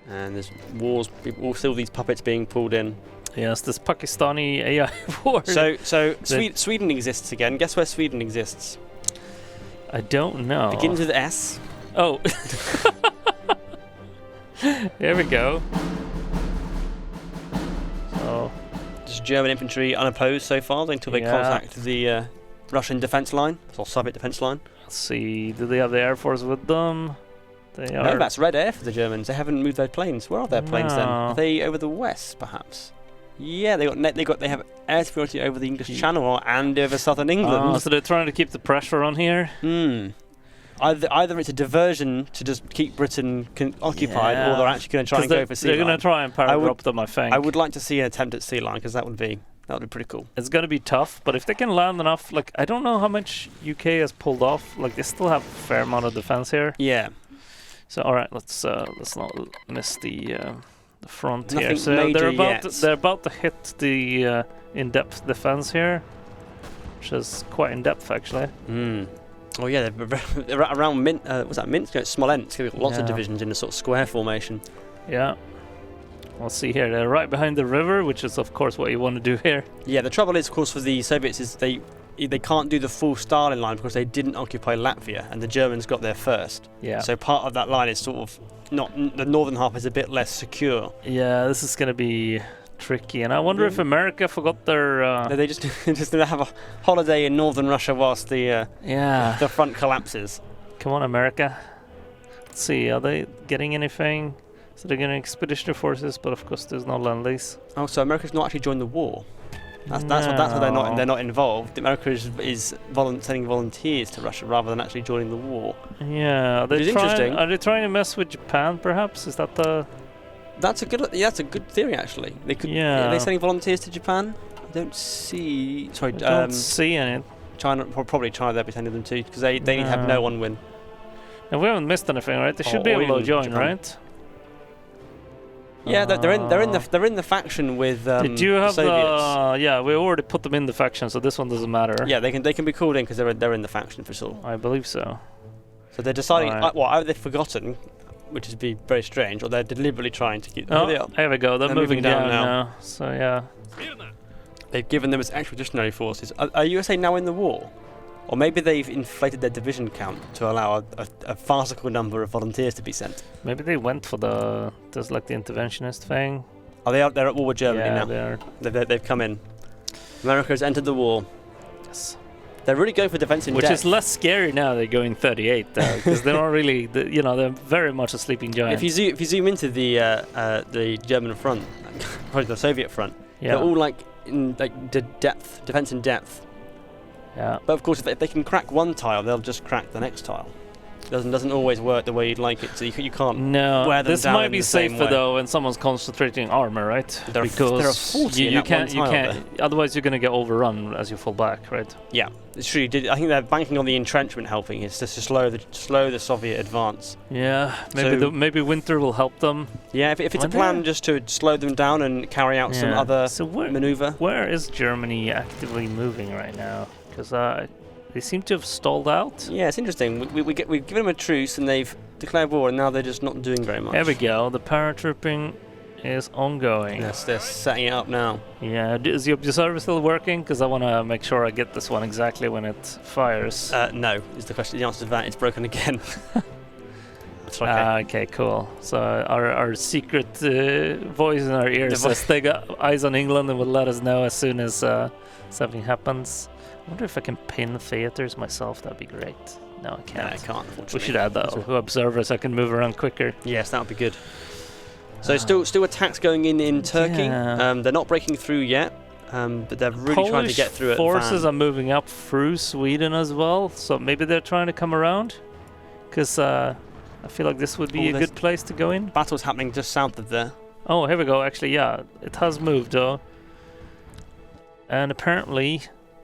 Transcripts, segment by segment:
And there's wars, still these puppets being pulled in. Yes, this Pakistani AI war. So Sweden exists again. Guess where Sweden exists? I don't know. Begins with S. Oh. Here we go. So, just German infantry unopposed so far until they contact the Russian defense line, or Soviet defense line. Let's see. Do they have the Air Force with them? They are. No, that's Red Air for the Germans. They haven't moved their planes. Where are their planes then? Are they over the west, perhaps? Yeah, they have air superiority over the English Channel and over southern England. So they're trying to keep the pressure on here. Either it's a diversion to just keep Britain occupied, or they're actually going to try and go for sea line. They're going to try and paragraph them, I think. I would like to see an attempt at sea line because that would be pretty cool. It's going to be tough, but if they can land enough, like I don't know how much UK has pulled off. Like they still have a fair amount of defense here. Yeah. So all right, let's not miss the front Nothing here. So major they're about to hit the in-depth defense here, which is quite in-depth actually. Oh yeah, they're around was that Minsk? No, Smolensk. They've got lots of divisions in a sort of square formation. Yeah. We'll see here. They're right behind the river, which is of course what you want to do here. Yeah, the trouble is, of course, for the Soviets is they can't do the full Stalin line because they didn't occupy Latvia, and the Germans got there first. Yeah. So part of that line is sort of not the northern half is a bit less secure. Yeah, this is going to be tricky, and I wonder if America forgot their. They just gonna have a holiday in northern Russia whilst the front collapses. Come on, America. Let's see. Are they getting anything? So they're getting expeditionary forces, but of course there's no land-lease. Oh, so America's not actually joined the war. That's why they're not involved. America is sending volunteers to Russia rather than actually joining the war. Yeah, which is interesting. Are they trying to mess with Japan? Perhaps is that the? That's a good theory actually. They could. Yeah. Are they sending volunteers to Japan? I don't see. Sorry, I don't see any. China, probably China. They'll be sending them too because they need to have no one win. And we haven't missed anything, right? They should be able to join, Japan. Right? Yeah, they're in the faction with Did you have the Soviets. Yeah, we already put them in the faction, so this one doesn't matter. Yeah, they can be called in because they're in the faction for sure. I believe so. So they're deciding. Either they've forgotten, which would be very strange, or they're deliberately trying to keep. There we go. They're moving down now. So yeah, they've given them as expeditionary forces. Are USA now in the war? Or maybe they've inflated their division count to allow a farcical number of volunteers to be sent. Maybe they went for the interventionist thing. Oh, they're at war with Germany now. They are. They've come in. America has entered the war. Yes. They're really going for defense in depth. Which is less scary now. They're going 38 because they're not really. They're very much a sleeping giant. If you zoom into the German front, probably the Soviet front, they're all like in defense in depth. Yeah. But of course, if they can crack one tile, they'll just crack the next tile. Doesn't always work the way you'd like it, so you can't wear them this down might be in the same safer way. though when someone's concentrating armor, right? Because there are 40 you can't. Otherwise, you're going to get overrun as you fall back, right? Yeah, it's true. I think they're banking on the entrenchment helping. It's just to slow the Soviet advance. Yeah, maybe winter will help them. Yeah, if it's a plan just to slow them down and carry out some other maneuver. Where is Germany actively moving right now? Because they seem to have stalled out. Yeah, it's interesting. We've given them a truce and they've declared war, and now they're just not doing very much. There we go. The paratrooping is ongoing. Yes, they're setting it up now. Yeah, is the observer still working? Because I want to make sure I get this one exactly when it fires. No, is the question. The answer to that, it's broken again. That's okay. Okay, cool. So our secret voice in our ears says they got eyes on England and will let us know as soon as something happens. I wonder if I can pin theaters myself. That'd be great. No, I can't. No, I can't, unfortunately. We should add that to observers. I can move around quicker. Yes, that would be good. So still attacks going in Turkey. Yeah. They're not breaking through yet, but they're really trying to get through it. Forces are moving up through Sweden as well, so maybe they're trying to come around. Because I feel like this would be a good place to go in. Battle's happening just south of there. Oh, here we go. Actually, yeah, it has moved though. And apparently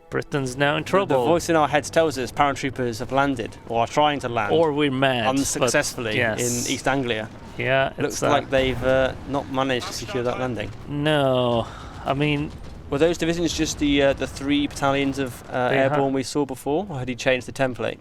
Britain's now in trouble. The voice in our heads tells us paratroopers have landed, or are trying to land. Or we're mad. Unsuccessfully in East Anglia. Yeah, looks like they've not managed to secure that landing. No, I mean... Were those divisions just the 3 battalions of airborne we saw before, or had he changed the template?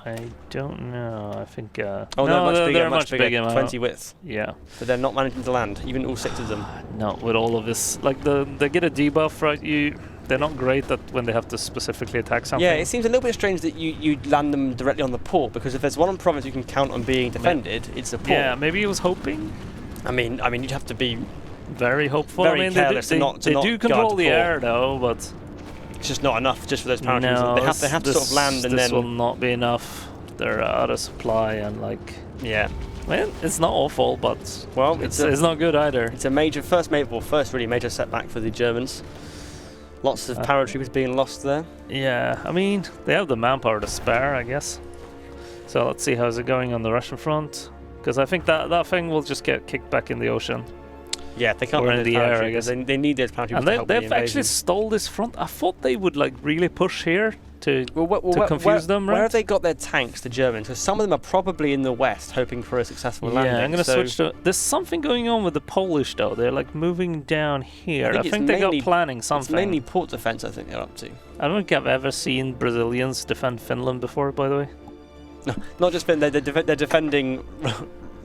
I don't know. I think. Oh, no, they're much bigger. bigger. 20 width. Yeah. But they're not managing to land, even all 6 of them. Not with all of this. Like they get a debuff, right? They're not great at when they have to specifically attack something. Yeah, it seems a little bit strange that you land them directly on the port, because if there's one province you can count on being defended, it's a port. Yeah, maybe he was hoping. I mean, you'd have to be very hopeful. very I mean, careless they do control the air though, but it's just not enough just for those paratroopers. No, they have to sort of land, and this then will not be enough. They're out of supply, and like, yeah. Well, it's not awful, but well, it's not good either. It's a first really major setback for the Germans. Lots of paratroopers being lost there. Yeah, I mean, they have the manpower to spare, I guess. So let's see how's it going on the Russian front, because I think that thing will just get kicked back in the ocean. Yeah, they can't or in the air, I guess. They need those paratroopers and to help they've actually stole this front. I thought they would like really push here to confuse them, right? Where have they got their tanks, the Germans? Because some of them are probably in the west, hoping for a successful landing. Yeah, I'm going to switch to... There's something going on with the Polish, though. They're, like, moving down here. I think they got planning something. It's mainly port defense, I think they're up to. I don't think I've ever seen Brazilians defend Finland before, by the way. No, not just Finland. They're defending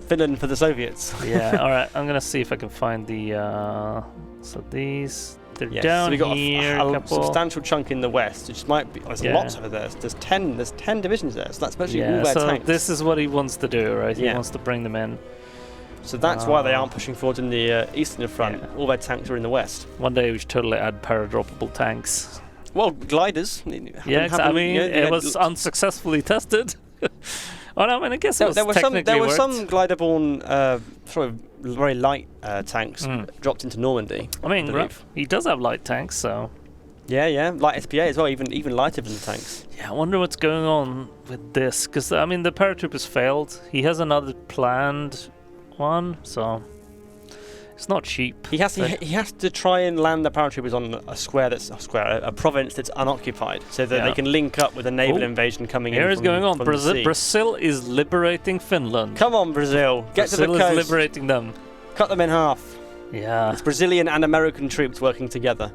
Finland for the Soviets. Yeah, all right. I'm going to see if I can find the... so these... They're down so we got here, a substantial chunk in the west, which might be. There's lots over there. There's 10 divisions there, so that's basically all their tanks. This is what he wants to do, right? He wants to bring them in. So that's why they aren't pushing forward in the eastern front. Yeah. All their tanks are in the west. One day we should totally add paradroppable tanks. Well, gliders. Yeah, I mean, it was unsuccessfully tested. Oh no, I mean, I guess there were some glider-borne, very light tanks dropped into Normandy. I mean, he does have light tanks, so yeah, light SPA as well, even lighter than the tanks. Yeah, I wonder what's going on with this, because I mean, the paratroopers failed. He has another planned one, so it's not cheap. He has to try and land the paratroopers on a province that's unoccupied, so that they can link up with a naval invasion coming in. Here is going on. Brazil is liberating Finland. Come on, Brazil! Get to the coast. Brazil is liberating them. Cut them in half. Yeah. It's Brazilian and American troops working together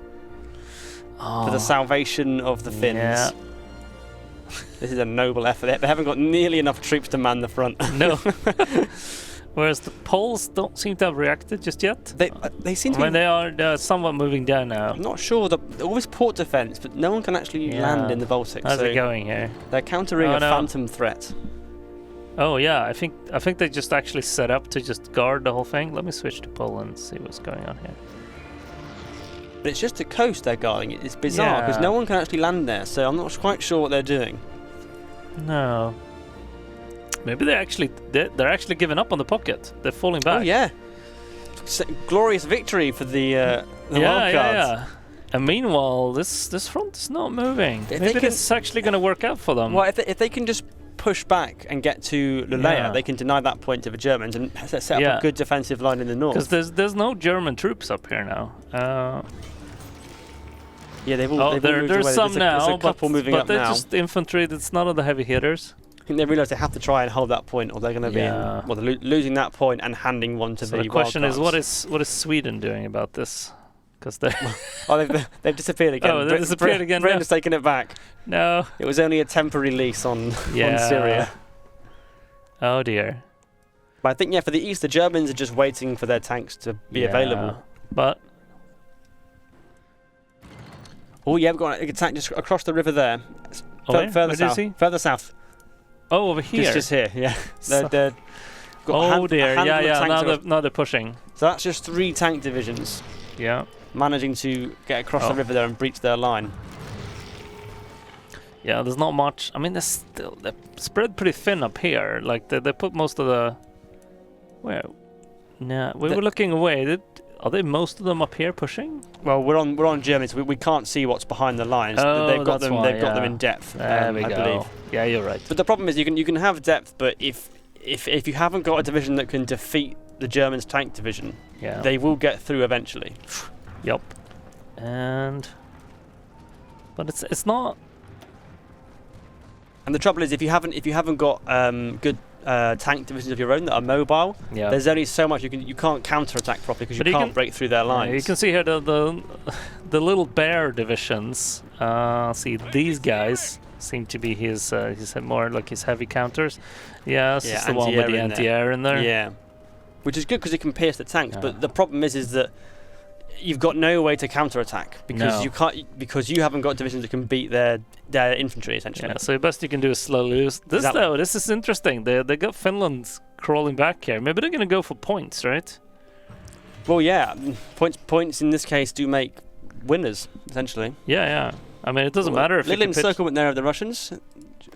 for the salvation of the Finns. Yeah. This is a noble effort. They haven't got nearly enough troops to man the front. No. Whereas the Poles don't seem to have reacted just yet. They seem to. I mean, they're somewhat moving down now. I'm not sure. Always port defense, but no one can actually land in the Baltic. How's it going here? They're countering a phantom threat. Oh yeah, I think they just actually set up to just guard the whole thing. Let me switch to Poland and see what's going on here. But it's just the coast they're guarding. It's bizarre because no one can actually land there, so I'm not quite sure what they're doing. No. Maybe they're actually giving up on the pocket. They're falling back. Oh yeah, glorious victory for the wildcards. Yeah. And meanwhile, this front is not moving. Maybe this is actually going to work out for them. Well, if they can just push back and get to Lulea, they can deny that point to the Germans and set up a good defensive line in the north. Because there's no German troops up here now. Yeah, they've all moved away. There's some now, there's a couple moving up now. But they're just infantry. That's none of the heavy hitters. I think they realise they have to try and hold that point, or they're going to be they're losing that point and handing one to the wildcards. The question is, what is Sweden doing about this? Because they've disappeared again. Oh, they've disappeared again. Britain's taken it back. No, it was only a temporary lease on Syria. Oh dear. But I think for the east, the Germans are just waiting for their tanks to be available. But we've got a tank just across the river there. Further south. Further south. Oh, over here. Just here, yeah. Oh dear, now they're pushing. So that's just 3 tank divisions. Yeah. Managing to get across the river there and breach their line. Yeah, there's not much. I mean, they're spread pretty thin up here. Like they put most of the. Where? No, we were looking away. Are they most of them up here pushing? Well, we're on Germany, so we can't see what's behind the lines. Oh, they've got them in depth. There we go. I believe. Yeah, you're right. But the problem is you can have depth, but if you haven't got a division that can defeat the Germans' tank division, they will get through eventually. Yep. But it's not. And the trouble is, if you haven't got good tank divisions of your own that are mobile, there's only so much you can't counterattack properly because you can't break through their lines. You can see here the little bear divisions. See these guys. seem to be his more like his heavy counters. Yeah, this is the one with the anti-air in there. Yeah, which is good because it can pierce the tanks. But the problem is that you've got no way to counter-attack because you can't, because you haven't got divisions that can beat their infantry essentially. Yeah, so the best you can do is slowly lose. This is interesting. They got Finland crawling back here. Maybe they're gonna go for points, right? Well, yeah, points in this case do make winners essentially. Yeah. I mean, it doesn't matter if little encirclement there of the Russians.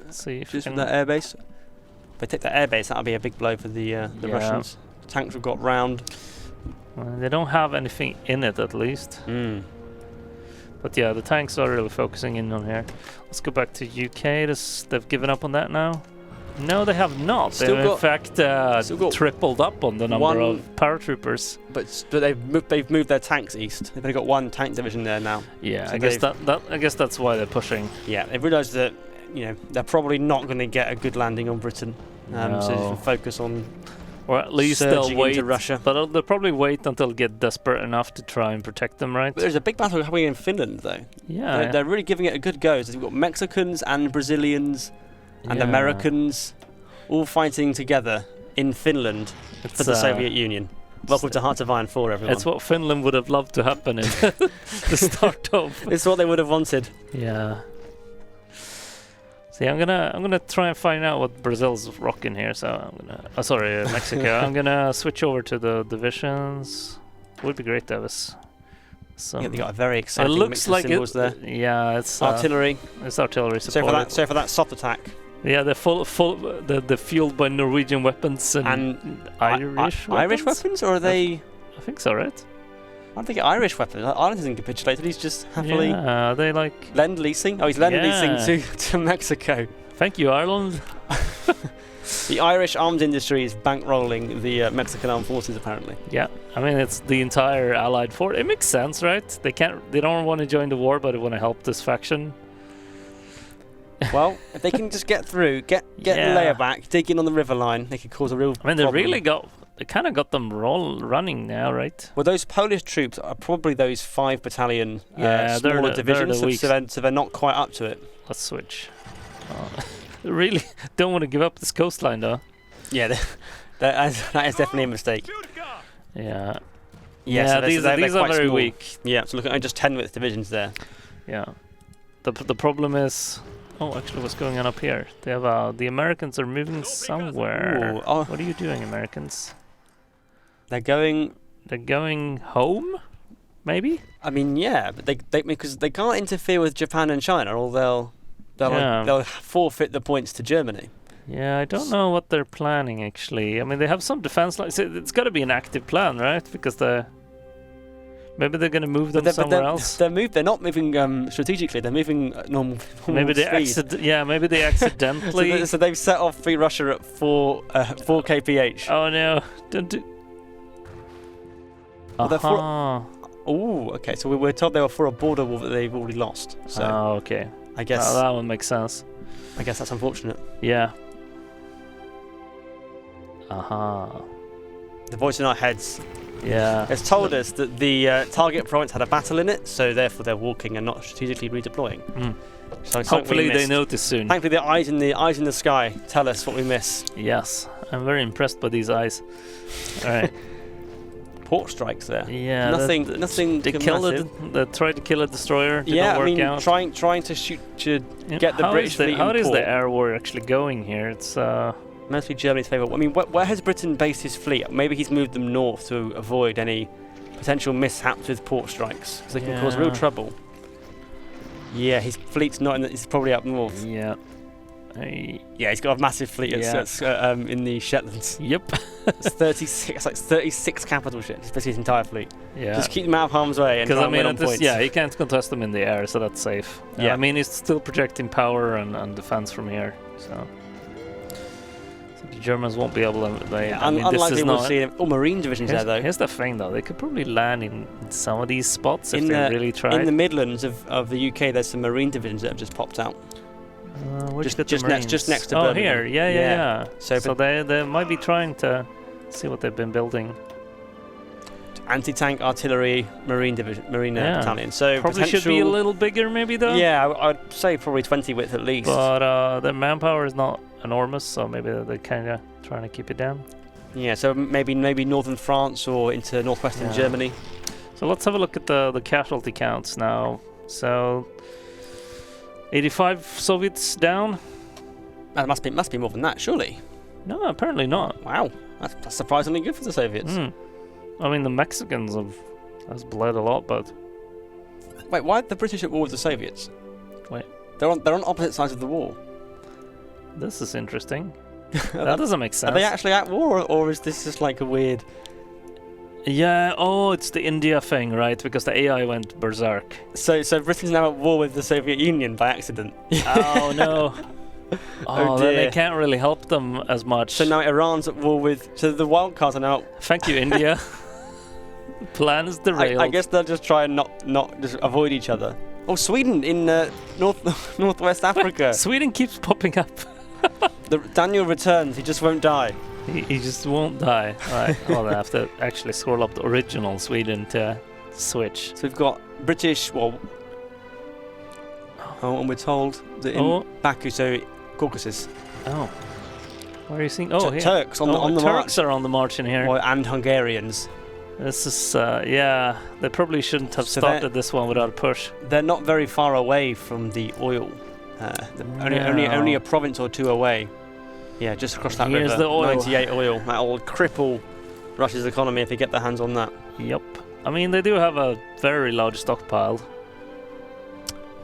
Let's see if just from that airbase. If they take that airbase, that'll be a big blow for the Russians. Tanks have got round. They don't have anything in it, at least. But yeah, the tanks are really focusing in on here. Let's go back to UK. They've given up on that now. No, they have not. They've in fact tripled up on the number of paratroopers. But they've moved their tanks east. They've only got one tank division there now. Yeah, so I guess that's why they're pushing. Yeah, they've realised that they're probably not going to get a good landing on Britain. So they can focus on. Or at least they'll wait. Into Russia. But they'll probably wait until they get desperate enough to try and protect them, right? But there's a big battle happening in Finland, though. Yeah. They're really giving it a good go. So you've got Mexicans and Brazilians and Americans all fighting together in Finland for the Soviet Union. Welcome to Hearts of Iron 4, everyone. It's what Finland would have loved to happen in the start of. It's what they would have wanted. Yeah. See, I'm gonna try and find out what Brazil's rocking here. So I'm gonna, Mexico. I'm gonna switch over to the divisions. Would be great, Davis. Yeah, they got a very exciting mix of symbols there. Yeah, it's artillery. It's artillery support. So for that soft attack. Yeah, they're they're fueled by Norwegian weapons and Irish weapons. Irish weapons, or are they? I think so, right? I don't think Irish weapons. Ireland hasn't capitulated. He's just happily. Yeah, they like lend-leasing. Oh, he's lend-leasing to Mexico. Thank you, Ireland. The Irish arms industry is bankrolling the Mexican armed forces, apparently. Yeah, I mean it's the entire Allied force. It makes sense, right? They don't want to join the war, but they want to help this faction. Well, if they can just get through, get the layer back, dig in on the river line, they could cause a real. I mean, they kind of got them running now, right? Well, those Polish troops are probably those 5 battalion smaller divisions, so they're not quite up to it. Let's switch. They really don't want to give up this coastline, though. Yeah, that is definitely a mistake. Yeah. So these are very small. weak. Yeah, so look at just 10-width divisions there. Yeah. The problem is. Oh, actually, what's going on up here? They have the Americans are moving somewhere. Ooh, oh. What are you doing, Americans? They're going home, maybe. I mean, yeah, but they because they can't interfere with Japan and China, or they'll forfeit the points to Germany. Yeah, I don't know what they're planning actually. I mean, they have some defense lines. It's got to be an active plan, right? Because maybe they're going to move them somewhere else. They're not moving strategically. They're moving normal maybe speed. Maybe they accidentally. so they've set off Free Russia at 4 kph. Oh no! Don't do. Oh, okay. So we're told they were for a border war that they've already lost. So okay. I guess that one makes sense. I guess that's unfortunate. Yeah. The voice in our heads. Yeah. It's told us that the target province had a battle in it, so therefore they're walking and not strategically redeploying. So hopefully they notice soon. Thankfully, the eyes in the sky tell us what we miss. Yes, I'm very impressed by these eyes. All right. Port strikes there. Yeah. Nothing. They tried to kill a destroyer. Did not work out. Trying to shoot to get the British fleet in port. How is the air war actually going here? It's mostly Germany's favour. I mean, where has Britain based his fleet? Maybe he's moved them north to avoid any potential mishaps with port strikes, because they can cause real trouble. Yeah, his fleet's not it's probably up north. Yeah. Yeah, he's got a massive fleet in the Shetlands. Yep. It's 36. It's like 36 capital ships. It's basically his entire fleet. Yeah. Just keep them out of harm's way and try and win on points. Yeah, he can't contest them in the air, so that's safe. Yeah. I mean, he's still projecting power and defense from here, so the Germans won't be able to. Unlikely we'll see marine divisions there, though. Here's the thing, though. They could probably land in some of these spots if they really tried. In the Midlands of the UK, there's some marine divisions that have just popped out. Just next to Birmingham. Oh, here. Yeah. So they might be trying to see what they've been building. anti-tank, artillery, marine battalion. So probably should be a little bigger, maybe though. Yeah, I'd say probably 20 width at least. But their manpower is not enormous, so maybe they're kind of trying to keep it down. Yeah, so maybe northern France or into northwestern Germany. So let's have a look at the casualty counts now. So 85 Soviets down. That must be more than that, surely. No, apparently not. Wow, that's surprisingly good for the Soviets. I mean, the Mexicans has bled a lot, but wait, why are the British at war with the Soviets? Wait, they're on opposite sides of the war. This is interesting. That doesn't make sense. Are they actually at war, or is this just like a weird? Yeah. Oh, it's the India thing, right? Because the AI went berserk. So Britain's now at war with the Soviet Union by accident. Oh no. Oh, dear. then they can't really help them as much. So now Iran's at war with. So the wild cards are now. Thank you, India. Plan is derailed. I guess they'll just try and not just avoid each other. Oh, Sweden in northwest Africa. Sweden keeps popping up. Daniel returns. He just won't die. He just won't die. Right. Well, they have to actually scroll up the original Sweden to switch. So we've got British. Well. Oh, and we're told that in Baku, so Caucasus. Oh. Where are you seeing? Oh, here. Turks on the march. Turks are on the march in here. Well, and Hungarians. This is, yeah, they probably shouldn't have started this one without a push. They're not very far away from the oil. Only a province or two away. Yeah, just across that river. Here's the oil. 98 oil. That'll cripple Russia's economy if they get their hands on that. Yep. I mean, they do have a very large stockpile.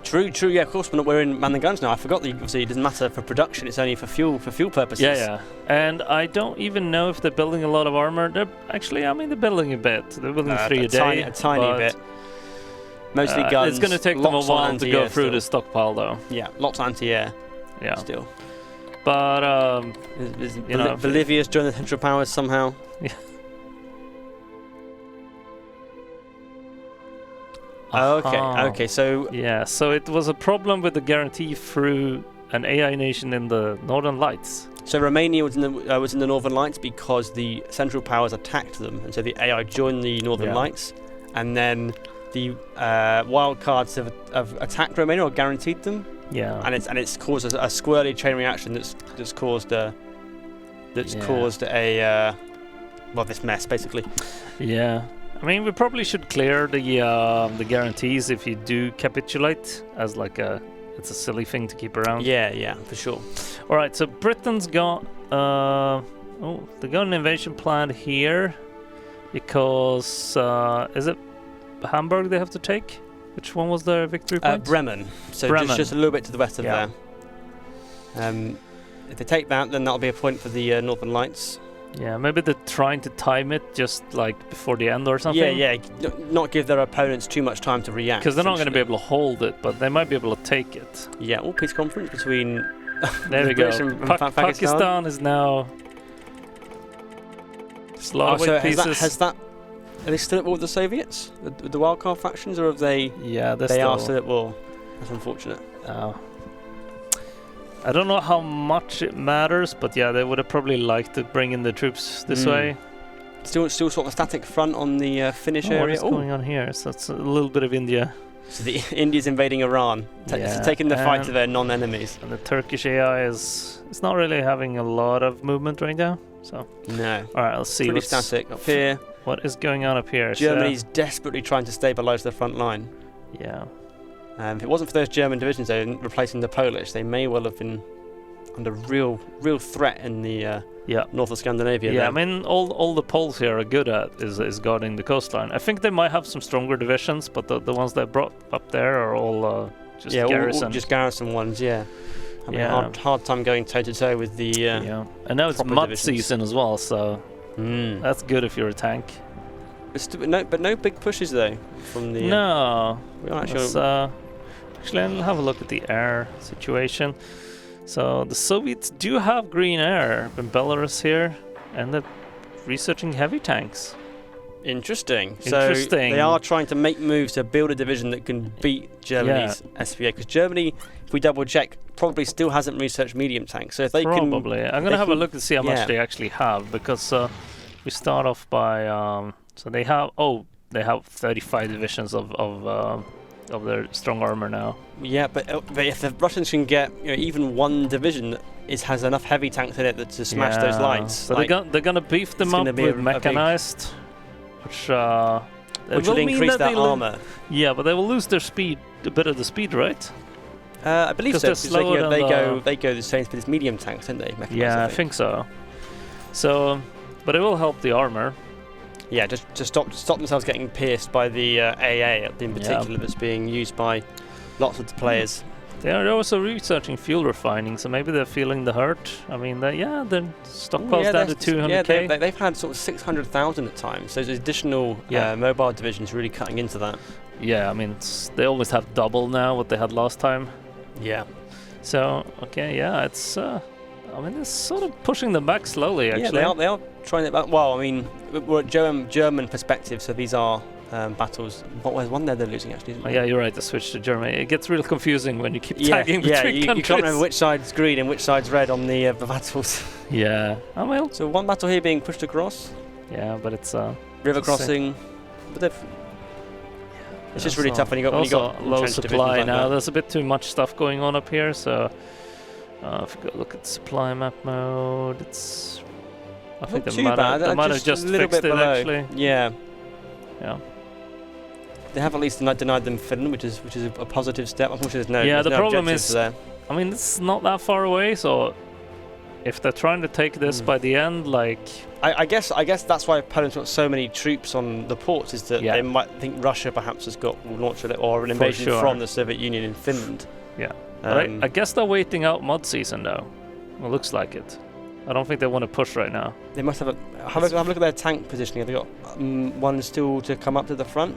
True, yeah, of course, we're in man the guns now. I forgot that obviously it doesn't matter for production, it's only for fuel purposes. Yeah. And I don't even know if they're building a lot of armor. They're building a bit. They're building 3 a day. A tiny bit. Mostly guns. It's going to take them a while to go through the stockpile, though. Yeah, lots of anti-air. Yeah. Still. But, Bolivia's joined the Central Powers somehow. Yeah. Okay, so... Yeah, so it was a problem with the guarantee through an AI nation in the Northern Lights. So Romania was in the Northern Lights because the Central Powers attacked them, and so the AI joined the Northern Lights, and then the wildcards have attacked Romania or guaranteed them. Yeah. And it's caused a squirrely chain reaction that's caused this mess basically. Yeah. I mean, we probably should clear the guarantees if you do capitulate, as it's a silly thing to keep around. Yeah, for sure. All right, so Britain's got they got an invasion plan here because is it Hamburg they have to take? Which one was their victory point? Bremen. So Bremen. Just a little bit to the west of there. If they take that, then that'll be a point for the Northern Lights. Yeah, maybe they're trying to time it just before the end or something. Yeah, not give their opponents too much time to react. Because they're not going to be able to hold it, but they might be able to take it. Yeah, peace conference between. There we go. And Pakistan is now. So pieces. Are they still at war with the Soviets, the wildcard factions, or have they? Yeah, they are still at war. That's unfortunate. Oh. I don't know how much it matters, but yeah, they would have probably liked to bring in the troops this way. Still sort of a static front on the Finnish area. What is going on here? So it's a little bit of India. So the India's invading Iran, taking the fight to their non-enemies. And the Turkish AI is not really having a lot of movement right now. So no. All right, let's see. Pretty static up here. What is going on up here? Germany's desperately trying to stabilise their front line. Yeah. If it wasn't for those German divisions, though, replacing the Polish, they may well have been under real threat in the north of Scandinavia. Yeah, I mean, all the Poles here are good at is guarding the coastline. I think they might have some stronger divisions, but the ones they brought up there are all just garrison. All just garrison ones. Yeah. Having a hard time going toe to toe with the. And now it's mud season as well, so that's good if you're a tank. But no big pushes though from the. No. We aren't Actually, I'll have a look at the air situation. So the Soviets do have green air in Belarus here, and they're researching heavy tanks. Interesting. So they are trying to make moves to build a division that can beat Germany's SVA. Because Germany, if we double check, probably still hasn't researched medium tanks. So if they I'm going to have a look and see how much they actually have, because we start off by So they have 35 divisions of their strong armor now. Yeah, but if the Russians can get even one division has enough heavy tanks in it to smash those lines. So they're gonna beef them up with mechanized, which will increase their armor. Yeah, but they will lose their speed, a bit of the speed, right? I believe so. Because they go the same speed as medium tanks, don't they? Mechanized, yeah, I think so. So, but it will help the armor. Yeah, just to stop themselves getting pierced by the AA in particular that's being used by lots of the players. They are also researching fuel refining, so maybe they're feeling the hurt. I mean, their stockpiles down to 200k. Yeah, they've had sort of 600,000 at times. So those additional mobile divisions really cutting into that. Yeah, I mean, they almost have double now what they had last time. Yeah. So, okay, yeah, it's... I mean, it's sort of pushing them back slowly, actually. Yeah, they are trying it back. Well, I mean, we're at German perspective, so these are battles. There's one there they're losing, actually. Oh, yeah, you're right, to switch to Germany. It gets real confusing when you keep tagging between countries. You can't remember which side's green and which side's red on the battles. Yeah. Oh, well. So one battle here being pushed across. Yeah, but it's... river crossing. But it's just really tough when you got low supply like now. that. There's a bit too much stuff going on up here, so... if you go look at supply map mode, it's... I think they might have just fixed it, actually. Yeah. Yeah. They have at least denied them Finland, which is a positive step. Unfortunately, there's no. Yeah, the problem is there. I mean, it's not that far away, so if they're trying to take this by the end, like... I guess that's why Poland's got so many troops on the ports, is that they might think Russia perhaps will launch an invasion from the Soviet Union in Finland. Yeah. I guess they're waiting out mud season, though. It looks like it. I don't think they want to push right now. They must have have a look at their tank positioning. Have they got one still to come up to the front?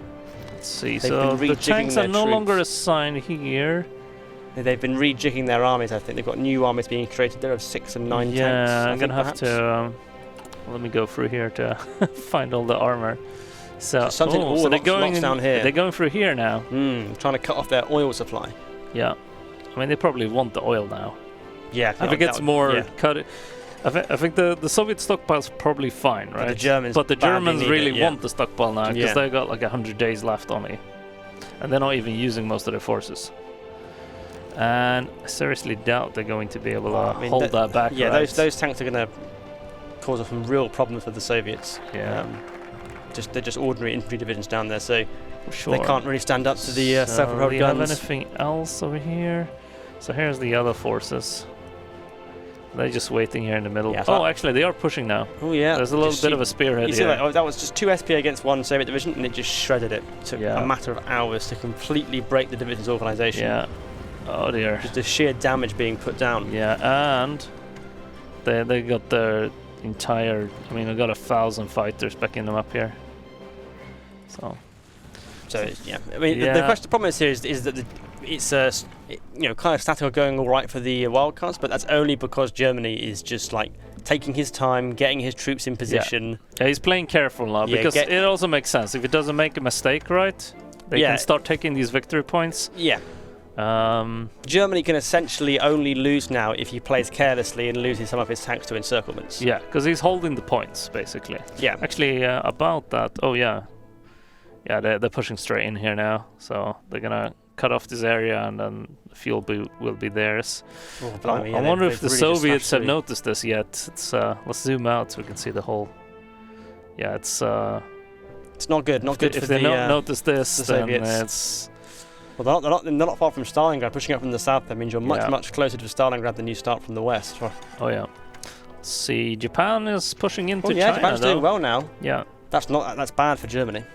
Let's see. So the tanks are no longer assigned here. They've been rejigging their armies, I think. They've got new armies being created there of 6 and 9 tanks. Yeah, I'm going to have to... let me go through here to find all the armor. So they're going down here. They're going through here now. Trying to cut off their oil supply. Yeah. I mean, they probably want the oil now. Yeah. I think it's more cut. I think the Soviet stockpile's probably fine, right? But the Germans really want the stockpile now, because they got like 100 days left only. And they're not even using most of their forces. And I seriously doubt they're going to be able to hold that back. Yeah, those tanks are going to cause some real problems for the Soviets. Yeah. They're just ordinary infantry divisions down there, so they can't really stand up to the self-propelled guns. Do you have anything else over here? So here's the other forces. They're just waiting here in the middle. Yeah, actually, they are pushing now. Oh, yeah. There's a little bit of a spearhead here. That was just 2 SPA against 1 Soviet division, and it just shredded it. It took a matter of hours to completely break the division's organisation. Yeah. Oh, dear. Just the sheer damage being put down. Yeah, and they got their entire... I mean, they got 1,000 fighters backing them up here. So yeah. I mean, the problem is here is that it's kind of static going all right for the wildcards, but that's only because Germany is just like taking his time, getting his troops in position. Yeah, he's playing careful now, because it also makes sense. If he doesn't make a mistake, right, they can start taking these victory points. Yeah. Germany can essentially only lose now if he plays carelessly and loses some of his tanks to encirclements. Yeah, because he's holding the points, basically. Yeah. Actually, about that, yeah, they're pushing straight in here now, so they're gonna cut off this area, and then the fuel will be theirs. I wonder if the Soviets have noticed this yet. It's let's zoom out so we can see the whole. Yeah, it's not good. Not good. If they don't notice this, then it's. Well, they're not far from Stalingrad. Pushing up from the south, that means you're much closer to Stalingrad than you start from the west. Oh yeah. Let's see, Japan is pushing into China. Yeah, Japan's doing well now. Yeah. That's bad for Germany.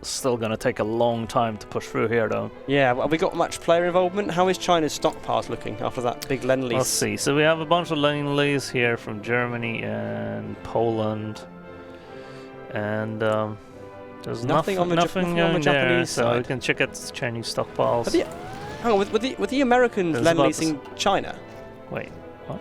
Still gonna take a long time to push through here, though. Yeah, have we got much player involvement? How is China's stockpiles looking after that big Lend-Lease? Let's see. So we have a bunch of Lend-Lease here from Germany and Poland, and there's nothing on the Japanese side. So we can check out the Chinese stockpiles. Hang on, with the Americans Lend-Leasing China? Wait, what?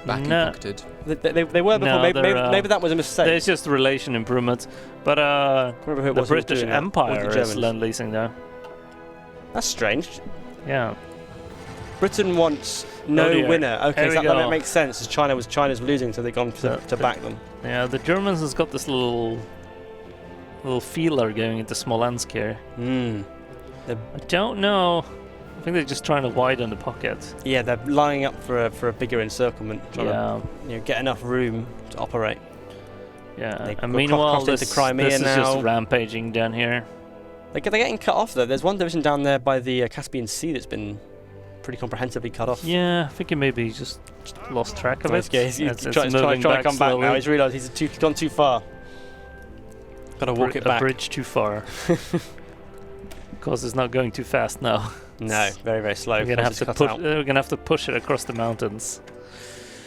Backing-pocketed. They were before. Maybe that was a mistake. There's just relation improvements, but the British Empire is Lend-Leasing there. That's strange. Yeah. Britain wants No dear. winner. Okay, Here so we that go. makes sense. As China's losing, so they've gone to back them. Yeah, the Germans has got this little feeler going into Smolensk here. Hmm. I don't know. I think they're just trying to widen the pocket. Yeah, they're lining up for a bigger encirclement, trying to get enough room to operate. Yeah, and meanwhile, this is just rampaging down here. They're getting cut off though. There's one division down there by the Caspian Sea that's been pretty comprehensively cut off. Yeah, I think he maybe just lost track of it. Yeah, he's trying to come back now. He's realised he's gone too far. Got to walk it back. A bridge too far. Because it's not going too fast now. No, very, very slow. We're gonna have to push it across the mountains.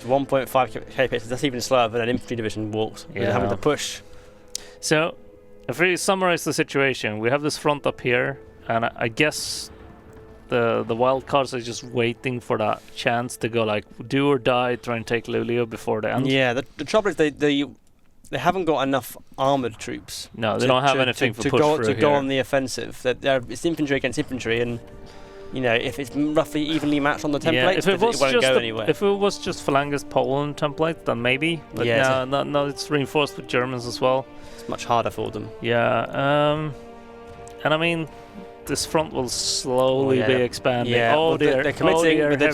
1.5 paces. That's even slower than an infantry division walks. Yeah. They're having to push. So, if we summarize the situation, we have this front up here, and I guess the wild cards are just waiting for that chance to go like do or die, try and take Luleå before the end. Yeah, the trouble is they haven't got enough armoured troops. No, they don't have anything to go on the offensive. It's infantry against infantry, and if it's roughly evenly matched on the template, if it won't go anywhere. If it was just Phalanges Poland template, then maybe. But no, it's reinforced with Germans as well. It's much harder for them. Yeah, and I mean, this front will slowly be expanding. Yeah. Oh dear, they're committing. Oh dear. The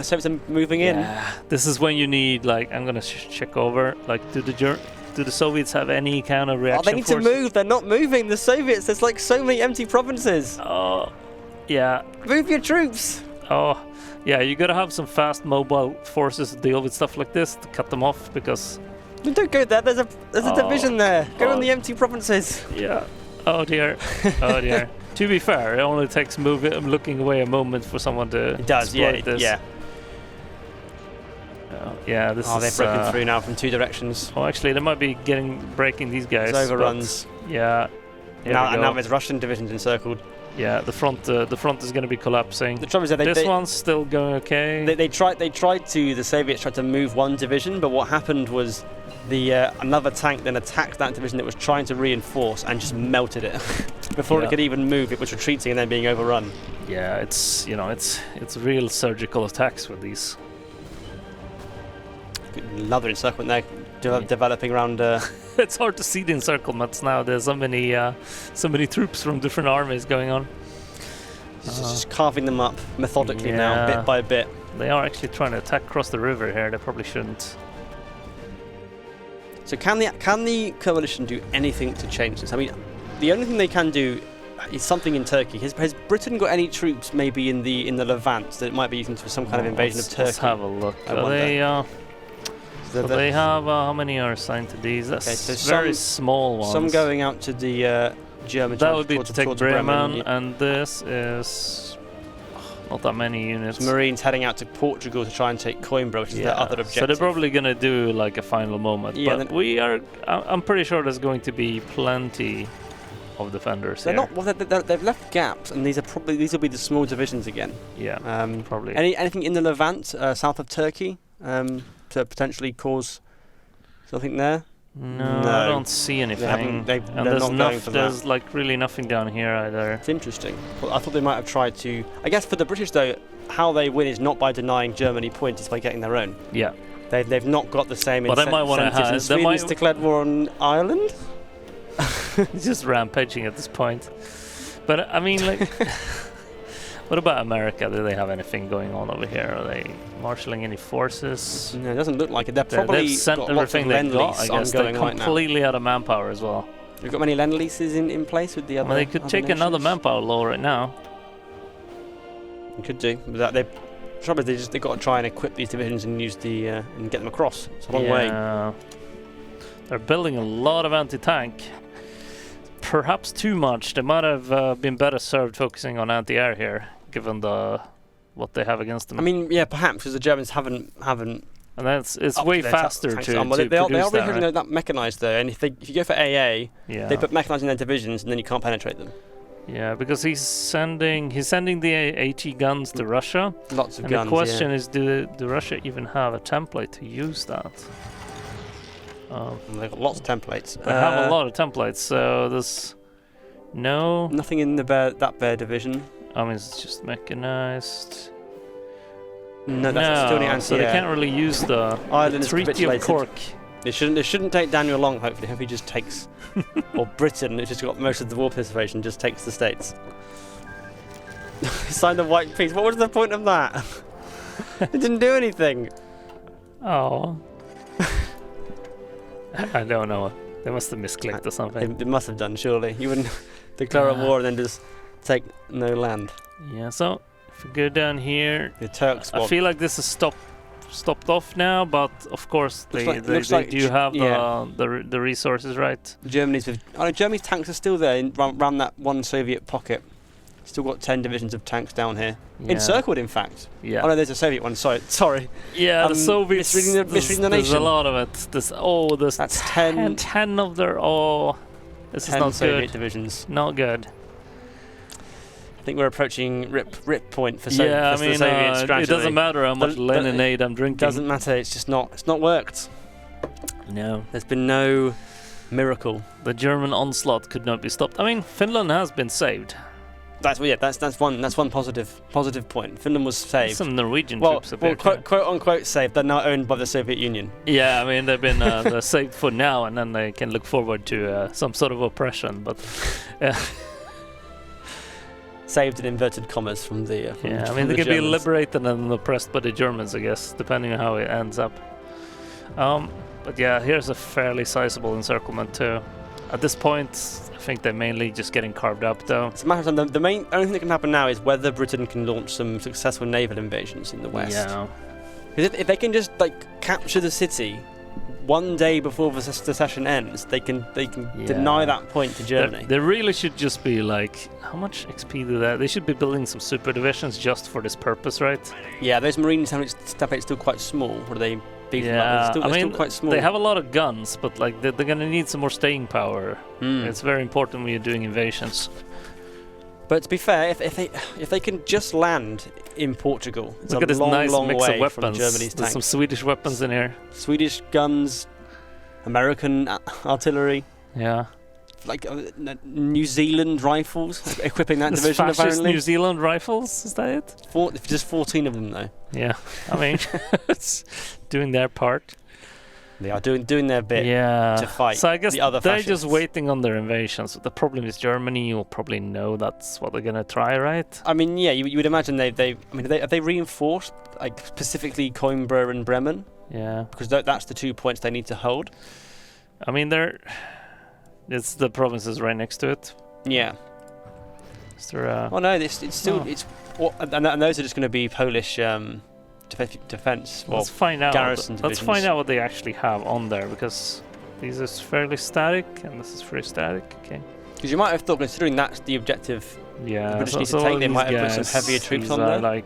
Soviets are moving in. This is when you need I'm gonna check over. Do the Soviets have any kind of reaction? They need to move. They're not moving. The Soviets. There's so many empty provinces. Oh, yeah. Move your troops. Oh, yeah. You gotta have some fast mobile forces to deal with stuff like this to cut them off because. Don't go there. There's a division there. Go on the empty provinces. Yeah. Oh dear. Oh dear. To be fair, it only takes looking away a moment for someone to exploit this. Yeah. Yeah, this is... they've broken through now from two directions. Oh, actually, they might be breaking these guys. There's overruns. Yeah. Now there's Russian divisions encircled. Yeah, the front is going to be collapsing. The trouble is that this one's still going okay. The Soviets tried to move one division, but what happened was another tank then attacked that division that was trying to reinforce and just melted it before it could even move. It was retreating and then being overrun. Yeah, it's real surgical attacks with these. Another encirclement there developing around. It's hard to see the encirclements now. There's so many troops from different armies going on. Just carving them up methodically now, bit by bit. They are actually trying to attack across the river here. They probably shouldn't. So can the coalition do anything to change this? I mean, the only thing they can do is something in Turkey. Has Britain got any troops maybe in the Levant that it might be using for some kind of invasion of Turkey? Let's have a look. They have how many are assigned to these? That's very small ones. Some going out to the German. That would be to take Bremen, and this is not that many units. Marines heading out to Portugal to try and take Coimbra, which is their other objective. So they're probably going to do a final moment. Yeah, but I'm pretty sure there's going to be plenty of defenders here. They've left gaps, and these will be the small divisions again. Yeah, probably. Anything in the Levant, south of Turkey, to potentially cause something there? No, I don't see anything. There's really nothing down here either. It's interesting. Well, I thought they might have tried to. I guess for the British though, how they win is not by denying Germany points; it's by getting their own. Yeah. They've not got the same incentives. They might want to have. Sweden's declared war on Ireland. Just rampaging at this point. But I mean, what about America? Do they have anything going on over here? Are they marshalling any forces? No, it doesn't look like it. They've sent everything they've got. I guess they're completely out of manpower as well. You've got many lend leases in place with the other. They could take another manpower law right now. You could do, but the trouble is they've got to try and equip these divisions and use and get them across. It's a long way. They're building a lot of anti-tank. Perhaps too much. They might have been better served focusing on anti-air here, given what they have against them. I mean, yeah, perhaps because the Germans haven't. And it's way faster to produce they are really that mechanized though, and if you go for AA, they put mechanized in their divisions, and then you can't penetrate them. Yeah, because he's sending the AT guns to Russia. Lots of and guns. The question is, do Russia even have a template to use that? They've got lots of templates. They have a lot of templates, so there's nothing in that bear division. I mean, it's just mechanized. No, that's still the answer. So they can't really use the Ireland's Treaty of capitulated. Cork. It shouldn't take Daniel long, hopefully. Hope he just takes... or Britain, which has got most of the war participation, just takes the States. Signed the White Peace. What was the point of that? It didn't do anything. Oh. I don't know. They must have misclicked or something. They must have done, surely. You wouldn't declare a war and then just take no land. Yeah, so if we go down here... The Turks I feel like this is stopped off now, but of course they do have the resources, right? Germany's tanks are still there around that one Soviet pocket. Still got 10 divisions of tanks down here. Yeah. Encircled, in fact. Yeah. Oh no, there's a Soviet one. Sorry. Yeah, the Soviets. Misreading the nation. There's a lot of it. That's 10 of their. Oh, this is not Soviet good. divisions. Not good. I think we're approaching rip point for the Soviets gradually. It doesn't matter how much lemonade I'm drinking. Doesn't matter. It's not worked. No. There's been no miracle. The German onslaught could not be stopped. I mean, Finland has been saved. That's one positive point. Finland was saved. Some Norwegian troops up there. Quote unquote saved. They're now owned by the Soviet Union. Yeah, I mean they've been they're saved for now, and then they can look forward to some sort of oppression. But saved in inverted commas from the. I mean they can be liberated and oppressed by the Germans, I guess, depending on how it ends up. But yeah, here's a fairly sizable encirclement too. At this point, I think they're mainly just getting carved up, though. It's a matter of time. The only thing that can happen now is whether Britain can launch some successful naval invasions in the west. Yeah. Because if they can just capture the city one day before the session ends, they can deny that point to Germany. They really should just be like, how much XP do that? They should be building some super divisions just for this purpose, right? Yeah, those marine templates still quite small. Or are they? Yeah, they're still quite small. They have a lot of guns, but like they're gonna need some more staying power. It's very important when you're doing invasions. But to be fair, if they can just land in Portugal, it's look at this nice mix of weapons. From Germany's There's tanks. some Swedish weapons in here. Swedish guns, American artillery. Yeah. New Zealand rifles, equipping that division fascist apparently. New Zealand rifles, is that it? Just 14 of them though. Yeah, I mean, it's doing their part. They are doing their bit to fight. So I guess the other they're fascists. just waiting on their invasions. The problem is Germany will probably know that's what they're gonna try, right? I mean, yeah, you would imagine have they reinforced specifically Coimbra and Bremen? Yeah, because that's the 2 points they need to hold. I mean, it's the provinces right next to it. Yeah. Is there no, it's still and those are just going to be Polish defense. Let's find out. Garrison Let's find out what they actually have on there, because these is fairly static and this is very static. Okay. Because you might have thought, considering that's the objective, yeah, the British need to take, they might have put some heavier troops on there.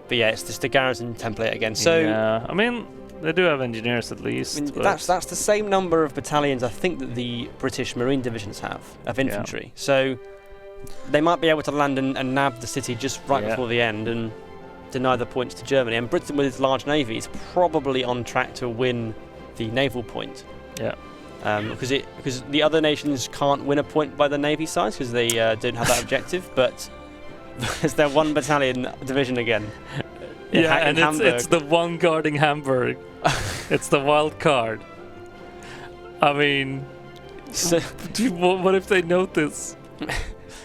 But yeah, it's just the garrison template again. So yeah, I mean, they do have engineers at least. I mean, that's the same number of battalions I think that the British Marine divisions have of infantry. Yeah. So they might be able to land and nab the city just right before the end and deny the points to Germany. And Britain, with its large navy, is probably on track to win the naval point. Yeah. Because the other nations can't win a point by the navy size because they don't have that objective. But it's their one battalion division again. And it's the one guarding Hamburg. It's the wild card. I mean, so, what if they notice?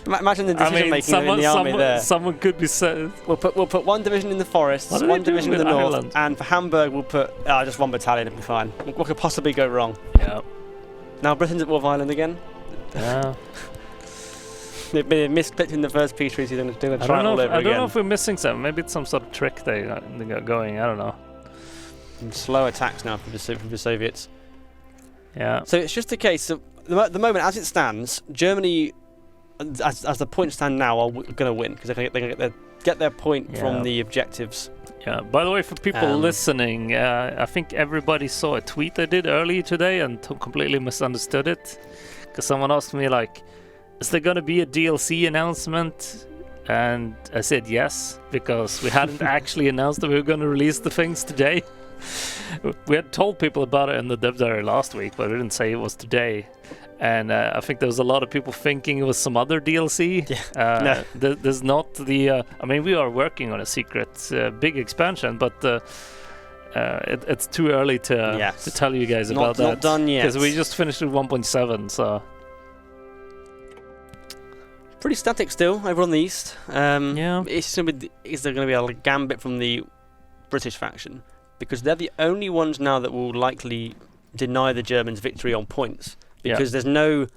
Imagine the decision making in the army there. Someone could be said. We'll put one division in the forests, one division in the north, and for Hamburg we'll put just one battalion. It'll be fine. What could possibly go wrong? Yeah. Now Britain's at war of Ireland again. Yeah. They've been misclicked in the first peace treaty. They're going to try it all over again. I don't know if we're missing something. Maybe it's some sort of trick they got going. I don't know. And slow attacks now from the Soviets. Yeah. So it's just a case of the moment as it stands, Germany, as the points stand now, are going to win because they're going to get their point from the objectives. Yeah. By the way, for people listening, I think everybody saw a tweet I did earlier today and completely misunderstood it, because someone asked me like, is there going to be a DLC announcement? And I said yes, because we hadn't actually announced that we were going to release the things today. We had told people about it in the dev diary last week, but we didn't say it was today. And I think there was a lot of people thinking it was some other DLC. Yeah. No. There's not the. I mean, we are working on a secret big expansion, but it's too early to tell you guys about that. Not done yet. Because we just finished with 1.7, so. Pretty static still over on the east. Yeah. Is there going to be a gambit from the British faction? Because they're the only ones now that will likely deny the Germans victory on points. Because there's no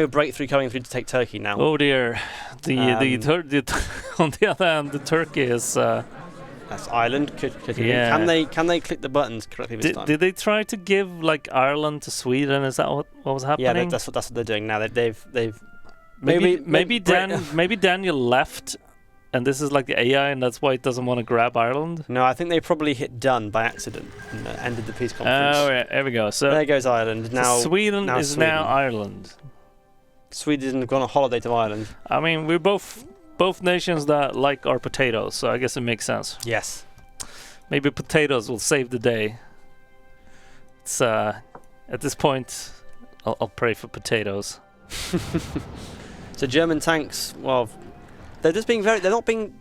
breakthrough coming through to take Turkey now. Oh dear, on the other hand, the Turkey is. That's Ireland. Can they click the buttons correctly this time? Did they try to give like Ireland to Sweden? Is that what was happening? Yeah, that's what they're doing now. They've maybe Daniel left. And this is like the AI, and that's why it doesn't want to grab Ireland? No, I think they probably hit done by accident and ended the peace conference. Oh, yeah, there we go. So there goes Ireland. Now Sweden is now Ireland. Sweden have gone on holiday to Ireland. I mean, we're both nations that like our potatoes, so I guess it makes sense. Yes. Maybe potatoes will save the day. It's at this point, I'll pray for potatoes. So German tanks, well. They're just being they're not being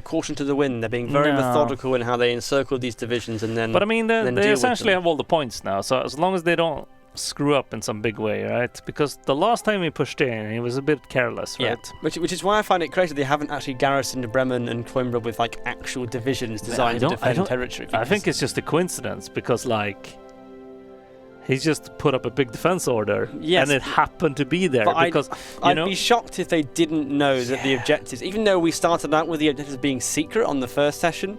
caution to the wind. They're being very methodical in how they encircle these divisions and then. But I mean, they essentially have all the points now. So as long as they don't screw up in some big way, right? Because the last time he pushed in, he was a bit careless, right? Yeah. Which is why I find it crazy they haven't actually garrisoned Bremen and Coimbra with like actual divisions designed to defend territory. I think it's just a coincidence because he's just put up a big defense order, and it happened to be there. Because I'd be shocked if they didn't know that the objectives, even though we started out with the objectives being secret on the first session,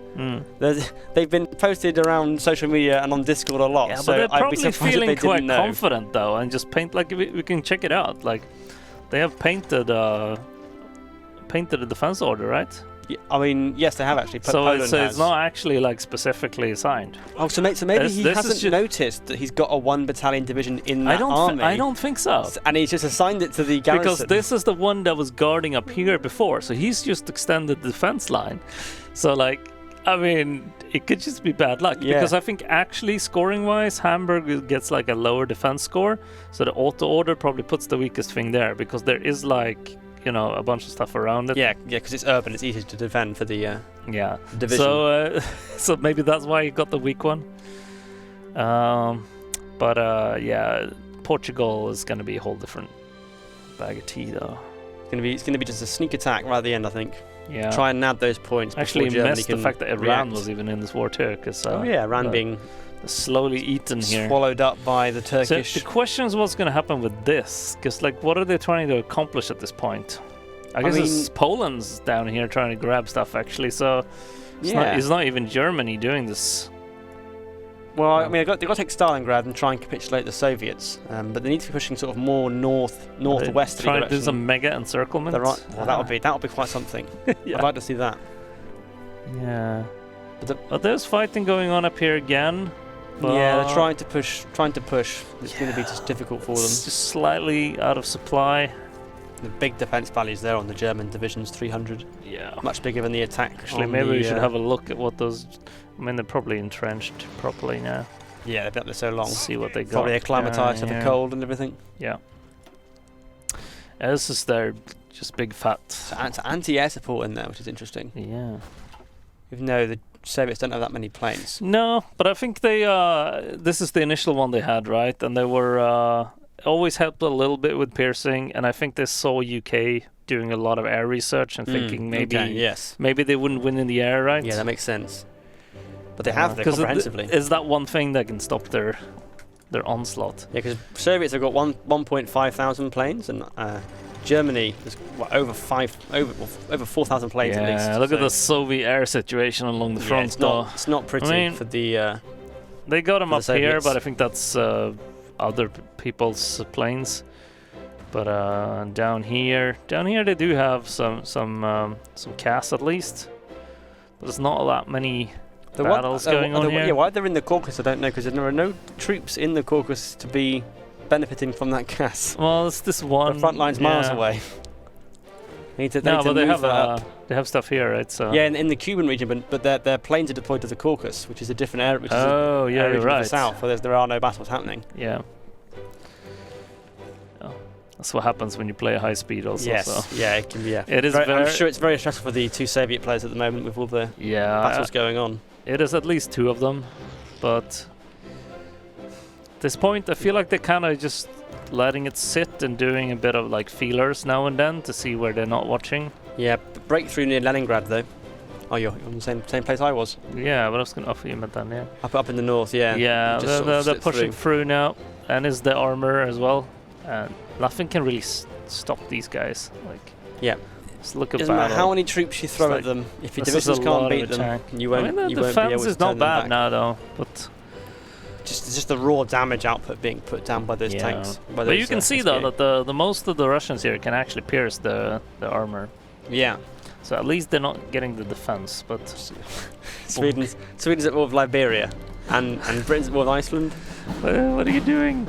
they've been posted around social media and on Discord a lot. Yeah, so but they're I'd be probably feeling quite confident though, and just paint we can check it out. Like they have painted a defense order, right? Yeah, I mean, yes, they have actually. So it's not actually specifically assigned. Oh, so maybe he hasn't noticed that he's got a 1 battalion division in that army. I don't think so. And he's just assigned it to the garrison. Because this is the one that was guarding up here before, so he's just extended the defense line. So I mean, it could just be bad luck. Yeah. Because I think actually scoring-wise, Hamburg gets a lower defense score, so the auto order probably puts the weakest thing there because there is a bunch of stuff around it. Yeah, because it's urban, it's easier to defend for the division. So, so maybe that's why you got the weak one. Portugal is going to be a whole different bag of tea, though. It's going to be just a sneak attack right at the end, I think. Yeah. Try and nab those points. Actually, missed the fact that Iran was even in this war too, because Iran being slowly eaten here, swallowed up by the Turkish. So the question is what's going to happen with this, because what are they trying to accomplish at this point? I guess it's Poland's down here trying to grab stuff actually, so it's not even Germany doing this. Well, I mean, they've got to take Stalingrad and try and capitulate the Soviets, but they need to be pushing sort of more northwest. Trying to do some mega encirclement. Well, that would be quite something. I'd like to see that. Yeah. But there's fighting going on up here again. Yeah, they're trying to push. It's going to be just difficult for them. It's just slightly out of supply. The big defense values there on the German divisions, 300. Yeah. Much bigger than the attack. Actually, maybe we should have a look at what those. I mean, they're probably entrenched properly now. Yeah, they've been up there so long. Let's see what they got. Probably acclimatized to the cold and everything. Yeah. This is their just big fat. So anti-air support in there, which is interesting. Yeah. Even though the Soviets don't have that many planes. No, but I think they. This is the initial one they had, right? And they were always helped a little bit with piercing, and I think they saw UK doing a lot of air research and thinking maybe they wouldn't win in the air, right? Yeah, that makes sense. But they have comprehensively. Is that one thing that can stop their onslaught? Yeah, because Soviets have got 1.5 thousand planes, and Germany has over 4,000 planes at least. Yeah, look at the Soviet air situation along the front. It's not pretty for the. They got them up here, but I think that's other people's planes. But down here they do have some CAS at least, but there's not that many battles going on here. Yeah, why they're in the Caucasus I don't know, because there are no troops in the Caucasus to be benefiting from that CAS. Well, it's this one. The front line's miles away. They need to they move up. have stuff here, right? So Yeah, in the Cuban region, but their planes are deployed to the Caucasus, which is a different area. Which is yeah, region you're of right. the south, where there are no battles happening. Yeah. Oh, that's what happens when you play high speed, also. Yes, So. yeah, it can be. Yeah. It is. I'm sure it's very stressful for the 2 Soviet players at the moment with all the battles going on. It is at least 2 of them, but at this point, I feel like they're kind of just letting it sit and doing a bit of like feelers now and then to see where they're not watching. Yeah, breakthrough near Leningrad though. Oh, you're on the same place I was. Yeah, but I was going to offer you then, yeah. Up in the north, yeah. Yeah, they're pushing through now, and is the armor as well. And nothing can really stop these guys. Like, yeah. Just look at Doesn't matter battle. how many troops you throw at them. If your divisions can't beat them, you won't. The you won't defense be able to is not turn them bad back. now, though. But just the raw damage output being put down by those tanks. But you can see though that the most of the Russians here can actually pierce the armor. Yeah. So at least they're not getting the defense. But Sweden's at war with Liberia, and Britain's at war with Iceland. What are you doing?